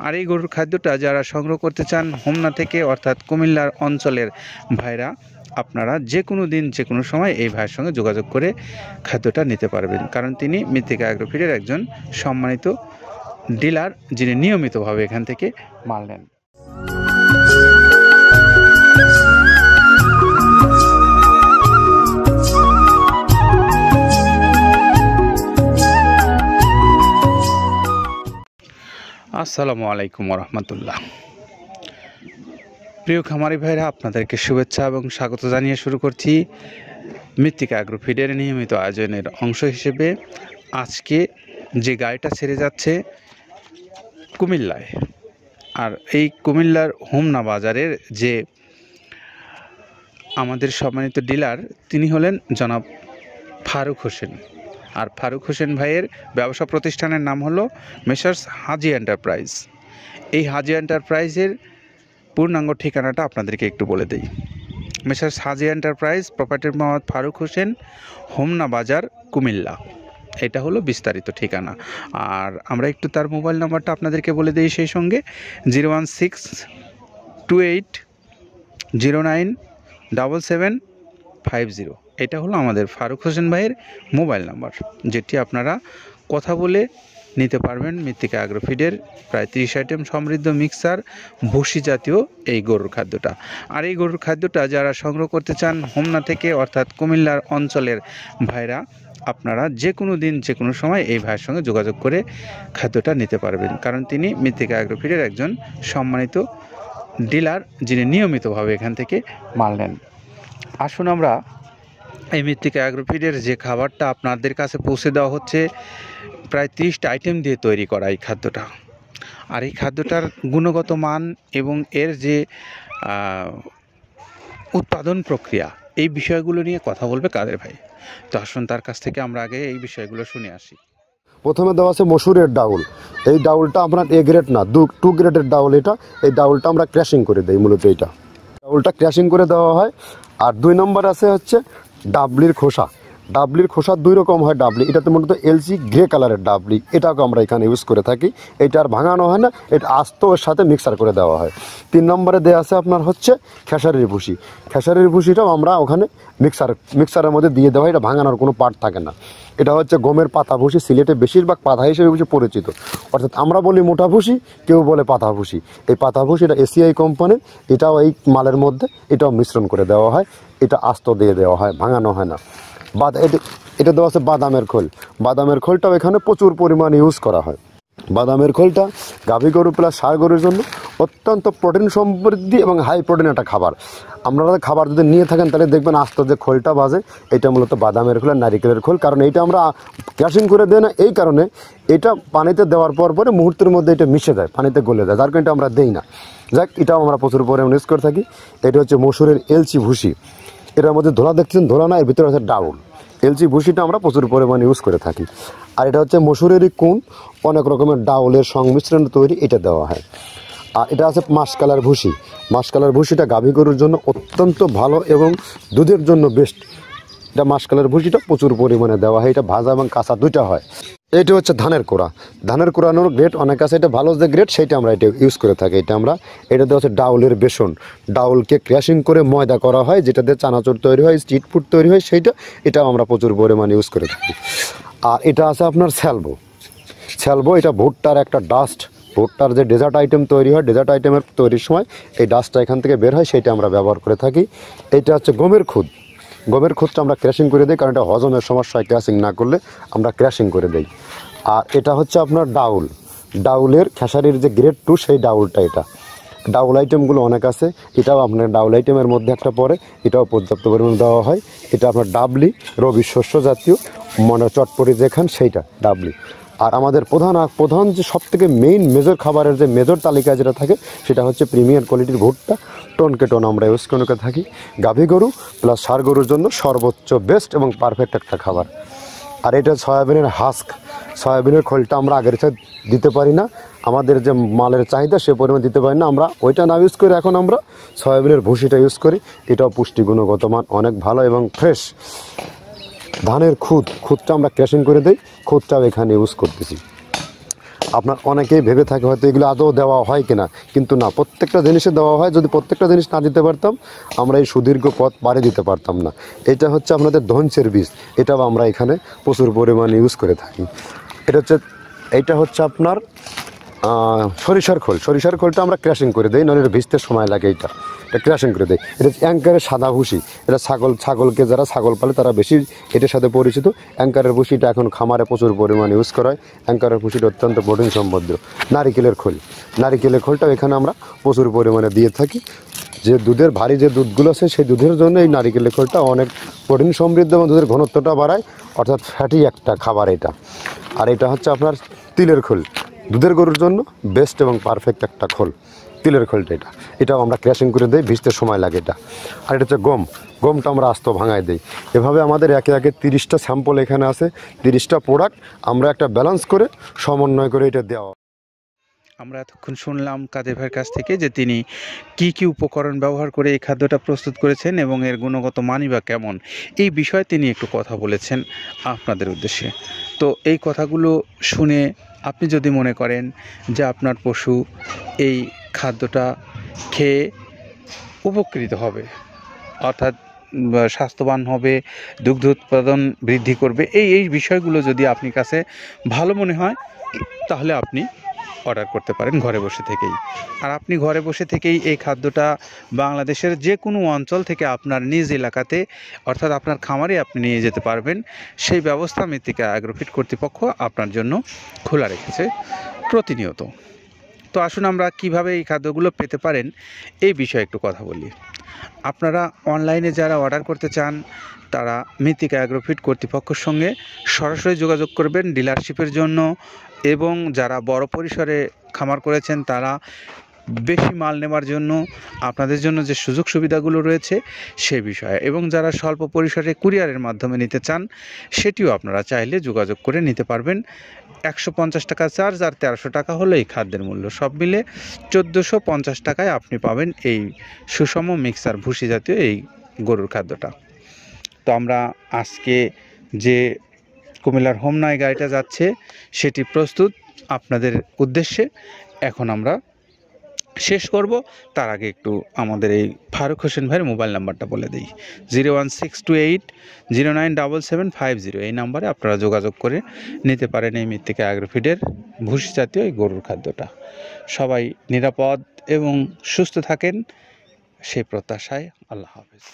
আর এই গরুর খাদ্যটা যারা সংগ্রহ করতে চান হোমনা থেকে অর্থাৎ কুমিল্লার অঞ্চলের ভাইরা, আপনারা যে কোনো দিন যে কোনো সময় এই ভাইয়ের সঙ্গে যোগাযোগ করে খাদ্যটা নিতে পারবেন, কারণ তিনি মৃত্তিকা অ্যাগ্রোফিডের একজন সম্মানিত ডিলার, যিনি নিয়মিতভাবে এখান থেকে মাল নেন। আসসালামু আলাইকুম রহমতুল্লাহ। প্রিয় খামারি ভাইরা, আপনাদেরকে শুভেচ্ছা এবং স্বাগত জানিয়ে শুরু করছি মৃত্তিকা অ্যাগ্রোফিডের নিয়মিত আয়োজনের অংশ হিসেবে আজকে যে গাড়িটা ছেড়ে যাচ্ছে কুমিল্লায়। আর এই কুমিল্লার হোমনা বাজারের যে আমাদের সম্মানিত ডিলার, তিনি হলেন জনাব ফারুক হোসেন। আর ফারুক হোসেন ভাইয়ের ব্যবসা প্রতিষ্ঠানের নাম হলো মেসার্স হাজি এন্টারপ্রাইজ। এই হাজি এন্টারপ্রাইজের পূর্ণাঙ্গ ঠিকানাটা আপনাদেরকে একটু বলে দেই। মেসার্স হাজি এন্টারপ্রাইজ, প্রপার্টির মোহাম্মদ ফারুক হোসেন, হোমনা বাজার, কুমিল্লা। এটা হলো বিস্তারিত ঠিকানা। আর আমরা একটু তার মোবাইল নাম্বারটা আপনাদেরকে বলে দিই সেই সঙ্গে, 01628097750। এটা হলো আমাদের ফারুক হোসেন ভাইয়ের মোবাইল নাম্বার, যেটি আপনারা কথা বলে নিতে পারবেন মৃত্তিকা অ্যাগ্রোফিডের প্রায় 30 আইটেম সমৃদ্ধ মিক্সার ভুসি জাতীয় এই গরুর খাদ্যটা। আর এই গরুর খাদ্যটা যারা সংগ্রহ করতে চান হোমনা থেকে অর্থাৎ কুমিল্লার অঞ্চলের ভাইরা, আপনারা যে কোনো দিন যে কোনো সময় এই ভাইয়ের সঙ্গে যোগাযোগ করে খাদ্যটা নিতে পারবেন, কারণ তিনি মৃত্তিকা অ্যাগ্রোফিডের একজন সম্মানিত ডিলার, যিনি নিয়মিতভাবে এখান থেকে মাল নেন। আসুন আমরা এই মৃত্তিকা অ্যাগ্রোফিডের যে খাবারটা আপনাদের কাছে পৌঁছে দেওয়া হচ্ছে, প্রায় 30টা আইটেম দিয়ে তৈরি করা এই খাদ্যটা। আর এই খাদ্যটার গুণগত মান এবং এর যে উৎপাদন প্রক্রিয়া, এই বিষয়গুলো নিয়ে কথা বলবে কাদের ভাই। তো আসুন তার কাছ থেকে আমরা আগে এই বিষয়গুলো শুনে আসি। প্রথমে দেওয়া আছে মসুরের ডাউল। এই ডাউলটা আপনার এ গ্রেড না, 2 গ্রেডের ডাউল এটা। এই ডাউলটা আমরা ক্র্যাশিং করে দিই, মূলত এইটা ডাউলটা ক্র্যাশিং করে দেওয়া হয়। আর 2 নম্বর আছে হচ্ছে ডাবলির খোসা। ডাবলির খোসা 2 রকম হয় ডাবলি, এটাতে মূলত এলসি গ্রে কালারের ডাবলি, এটাকে আমরা এখানে ইউজ করে থাকি। এটা আর ভাঙানো হয় না, এটা আস্ত ওর সাথে মিক্সার করে দেওয়া হয়। 3 নম্বরে দেওয়া আছে আপনার হচ্ছে খেসারির ভুসি। খেসারির ভুসিটাও আমরা ওখানে মিক্সারের মধ্যে দিয়ে দেওয়া হয়, এটা ভাঙানোর কোনো পার্ট থাকে না। এটা হচ্ছে গমের পাতা ভুসি, সিলেটে বেশিরভাগ পাতা হিসেবে পরিচিত। অর্থাৎ আমরা বলি মোটা ভুসি, কেউ বলে পাতা ভুসি। এই পাতা ভুসি এটা এসিআই কোম্পানির, এটাও এই মালের মধ্যে এটাও মিশ্রণ করে দেওয়া হয়, এটা আস্ত দিয়ে দেওয়া হয়, ভাঙানো হয় না। এটা দেওয়া আছে বাদামের খোল। বাদামের খোলটাও এখানে প্রচুর পরিমাণে ইউজ করা হয়। বাদামের খোলটা গাভী গরু প্লাস ষাঁড় গরুর জন্য অত্যন্ত প্রোটিন সমৃদ্ধি এবং হাই প্রোটিন একটা খাবার। আপনারা খাবার যদি নিয়ে থাকেন তাহলে দেখবেন আস্ত যে খোলটা বাজে, এটা মূলত বাদামের খোল আর নারিকেলের খোল। কারণ এইটা আমরা ক্র্যাশিং করে দেই না, এই কারণে এটা পানিতে দেওয়ার পরে মুহূর্তের মধ্যে এটা মিশে যায়, পানিতে গলে যায়, যার কারণে এটা আমরা দেই না। যাক, এটাও আমরা প্রচুর পরিমাণে ইউজ করে থাকি। এটা হচ্ছে মসুরের এলচি ভুসি। এটার মধ্যে ধোলা দেখছেন, ধোলা না, এর ভিতরে হচ্ছে ডাউল। এলচি ভুসিটা আমরা প্রচুর পরিমাণে ইউজ করে থাকি। আর এটা হচ্ছে মসুরেরই কুন, অনেক রকমের ডাউলের সংমিশ্রণ তৈরি, এটা দেওয়া হয়। আর এটা আছে মাসকালার ভুসি। মাসকালার ভুসিটা গাভী গরুর জন্য অত্যন্ত ভালো এবং দুধের জন্য বেস্ট। এটা মাসকালার ভুসিটা প্রচুর পরিমাণে দেওয়া হয়, এটা ভাজা এবং কাঁচা দুইটা হয়। এটা হচ্ছে ধানের কোড়া। ধানের কোড়ানোর গ্রেড অনেক আছে, এটা ভালো যে গ্রেড সেইটা আমরা এটা ইউজ করে থাকি। এটা দেওয়া হচ্ছে ডাউলের বেসন। ডাউলকে ক্র্যাশিং করে ময়দা করা হয়, যেটাতে চানাচুর তৈরি হয়, স্ট্রিট ফুড তৈরি হয়, এটাও আমরা প্রচুর পরিমাণে ইউজ করে থাকি। আর এটা আছে আপনার স্যালবো। এটা ভুট্টার একটা ডাস্ট। ভুট্টার যে ডেজার্ট আইটেম তৈরি হয়, ডেজার্ট আইটেমের তৈরির সময় এই ডাস্টটা এখান থেকে বের হয়, সেইটা আমরা ব্যবহার করে থাকি। এটা হচ্ছে গমের খুদ। গমের খুদটা আমরা ক্র্যাশিং করে দিই, কারণ এটা হজমের সমস্যা হয়, ক্র্যাশিং না করলে আমরা ক্র্যাশিং করে দিই। আর এটা হচ্ছে আপনার ডাউলের খেসারির যে গ্রেড 2, সেই ডাউলটা। এটা ডাউল আইটেমগুলো অনেক আছে, এটাও আপনার ডাউল আইটেমের মধ্যে একটা পড়ে, এটাও পর্যাপ্ত পরিমাণে দেওয়া হয়। এটা আপনার ডাবলি, রবি শস্য জাতীয়, চটপটি যেখান সেইটা ডাবলি। আর আমাদের প্রধান যে সবথেকে মেজর খাবারের যে মেজর তালিকায় যেটা থাকে, সেটা হচ্ছে প্রিমিয়ার কোয়ালিটির ভুট্টা, টনকে টন আমরা ইউজ করে থাকি। গাভী গরু প্লাস ষাঁড় গরুর জন্য সর্বোচ্চ বেস্ট এবং পারফেক্ট একটা খাবার। আর এটা সয়াবিনের হাস্ক। সয়াবিনের খোলটা আমরা আগের সাথে দিতে পারি না, আমাদের যে মালের চাহিদা সে পরিমাণ দিতে পারি না, আমরা ওইটা না ইউজ করি, এখন আমরা সয়াবিনের ভুসিটা ইউজ করি। এটাও পুষ্টি গুণগত মান অনেক ভালো এবং ফ্রেশ। ধানের খুদটা আমরা ক্র্যাশিং করে দিই, খুদটাও এখানে ইউজ করতেছি। আপনার অনেকেই ভেবে থাকে হয়তো এগুলো আদৌ দেওয়া হয় কিনা, কিন্তু না, প্রত্যেকটা জিনিসে দেওয়া হয়। যদি প্রত্যেকটা জিনিস না দিতে পারতাম আমরা এই সুদীর্ঘ পথ পাড়ি দিতে পারতাম না। এটা হচ্ছে আপনাদের ধনসের বীজ, এটাও আমরা এখানে প্রচুর পরিমাণে ইউজ করে থাকি। এইটা হচ্ছে আপনার সরিষার খোল। সরিষার খোলটা আমরা ক্র্যাশিং করে দিই, নাহলে এটা ভিজতে সময় লাগে। এটা ক্র্যাশিং করে দেয়। এটা অ্যাঙ্কারের সাদা ভুসি। এটা ছাগলকে যারা ছাগল পালে তারা বেশি এটার সাথে পরিচিত। অ্যাঙ্কারের ভুসিটা এখন খামারে প্রচুর পরিমাণে ইউজ করা হয়। অ্যাঙ্কারের ভুসিটা অত্যন্ত প্রোটিন সমৃদ্ধ। নারিকেলের খোলটাও এখানে আমরা প্রচুর পরিমাণে দিয়ে থাকি। যে দুধের ভারী যে দুধগুলো আছে সেই দুধের জন্য এই নারিকেলের খোলটা অনেক প্রোটিন সমৃদ্ধ এবং দুধের ঘনত্বটা বাড়ায়, অর্থাৎ ফ্যাটি একটা খাবার এটা। আর এটা হচ্ছে আপনার তিলের খোল, দুধের গরুর জন্য বেস্ট এবং পারফেক্ট একটা খোল, তিলের খোলটা। এটাও আমরা ক্র্যাশিং করে দিই, ভিজতে সময় লাগে এটা। আর এটা হচ্ছে গমটা আমরা আস্ত ভাঙায় দিই। এভাবে আমাদের একে একে 30টা স্যাম্পল এখানে আছে, 30টা প্রোডাক্ট আমরা একটা ব্যালেন্স করে সমন্বয় করে এটা দেওয়া। আমরা এতক্ষণ শুনলাম কাদের ভাইয়ের কাছ থেকে যে তিনি কি কি উপকরণ ব্যবহার করে এই খাদ্যটা প্রস্তুত করেছেন এবং এর গুণগত মানই বা কেমন, এই বিষয়ে তিনি একটু কথা বলেছেন আপনাদের উদ্দেশ্যে। তো এই কথাগুলো শুনে আপনি যদি মনে করেন যে আপনার পশু এই খাদ্যটা খেয়ে উপকৃত হবে, অর্থাৎ স্বাস্থ্যবান হবে, দুগ্ধ উৎপাদন বৃদ্ধি করবে, এই বিষয়গুলো যদি আপনার কাছে ভালো মনে হয় তাহলে আপনি অর্ডার করতে পারেন ঘরে বসে থেকেই। আর আপনি ঘরে বসে থেকেই এই খাদ্যটা বাংলাদেশের যে কোনো অঞ্চল থেকে আপনার নিজ এলাকাতে, অর্থাৎ আপনার খামারে আপনি নিয়ে যেতে পারবেন। সেই ব্যবস্থা মৃত্তিকা অ্যাগ্রোফিট কর্তৃপক্ষ আপনার জন্য খোলা রেখেছে প্রতিনিয়ত। তো আসুন আমরা কিভাবে এই খাদ্যগুলো পেতে পারেন এই বিষয়ে একটু কথা বলি। আপনারা অনলাইনে যারা অর্ডার করতে চান তারা মৃত্তিকা অ্যাগ্রোফিট কর্তৃপক্ষের সঙ্গে সরাসরি যোগাযোগ করবেন ডিলারশিপের জন্য, এবং যারা বড় পরিসরে খামার করেছেন তারা বেশি মাল নেওয়ার জন্য আপনাদের জন্য যে সুযোগ সুবিধাগুলো রয়েছে সে বিষয়ে, এবং যারা স্বল্প পরিসরে কুরিয়ারের মাধ্যমে নিতে চান সেটিও আপনারা চাইলে যোগাযোগ করে নিতে পারবেন। 150 টাকা চার্জ আর 1300 টাকা হলো এই খাদ্যের মূল্য, সব মিলে 1450 টাকায় আপনি পাবেন এই সুষম মিক্সার ভুসি জাতীয় এই গরুর খাদ্যটা। তো আমরা আজকে যে কুমিল্লার হোমনায় গাড়িটা যাচ্ছে সেটি প্রস্তুত আপনাদের উদ্দেশ্যে। এখন আমরা শেষ করব, তার আগে একটু আমাদের এই ফারুক হোসেন ভাইয়ের মোবাইল নাম্বারটা বলে দিই। 01628097750। এই নাম্বারে আপনারা যোগাযোগ করে নিতে পারেন এই মৃত্তিকা অ্যাগ্রোফিডের ভুসি জাতীয় এই গরুর খাদ্যটা। সবাই নিরাপদ এবং সুস্থ থাকেন সেই প্রত্যাশায়। আল্লাহ হাফেজ।